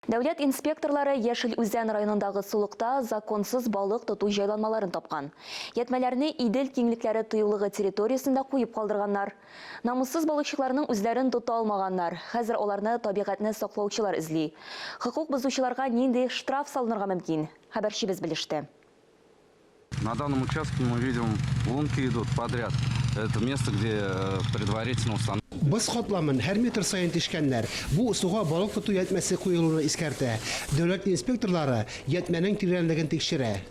Дәүләт инспекторлары Яшел Үзән районындагы сулыкта законсыз балык тоту җайланмаларын тапкан. Ятмәләрне Идел киңлекләре тыюлыгы территориясендә куеп калдырганнар. Намуссыз балыкчыларның үзләрен тота алмаганнар. Хәзер аларны табигатьне саклаучылар эзли. Хокук бозучыларга нинди штраф салынырга мөмкин? Хәбәрчебез белеште. На данном участке мы видим, лунки идут подряд. Это место, где предварительно установлено. Biz qatlamın her metr sayın tişkenler bu suğa balık tutu yetmesi kuyuluğunu iskerte. Devlet inspektorları yetmenin tirenliğini tekşire.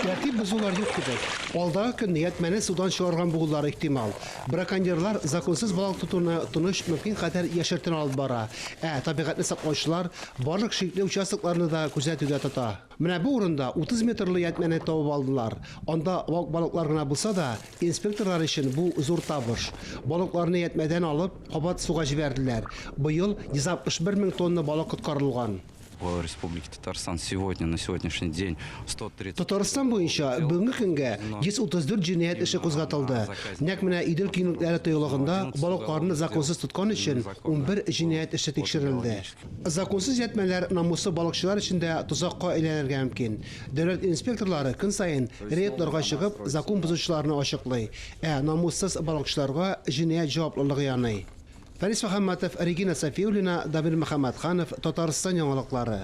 Tertip buzular yok dedik. Aldığı gün yetmeni sudan çıkargan buğular ihtimal. Brakanyerlar zakonsuz balık tutunu tunuş mümkün kadar yaşartın alıp bara. Tabiatını saklauçular barlık şekli uçastıklarını da küzetüde tuta. Mine bu uğrunda 30 metrli yetmeni tavuk aldılar. Onda balıklarına bulsa da inspektorlar için bu zor tabır. Balıklarını yetmeden alıp kabat suğa jiverdiler. Bu yıl 161 bin tonna balık kutkarılgan. В Республике Татарстан сегодня, на сегодняшний день, 130... Татарстан boyunca бүгінгі күнге 134 cinayet işi kuzgatıldı. Nekmine İdil Kiyinlikleri Tıyılığında balıklarını zakonsuz tutkan için 11 cinayet işi tekşirildi. Zakonsuz yetmeler namuslu balıkçılar içinde tuzakka ilerlerge mümkün. Devlet inspektorları gün sayın reydlarga çıkıp zakon buzucularını açıklay. Namussuz balıkçılarga cinayet cevaplılığı yanay. Faris Muhammadov, Regina Safiyulina, Davil Muhammad Khanov, Tataristan yangilıkları.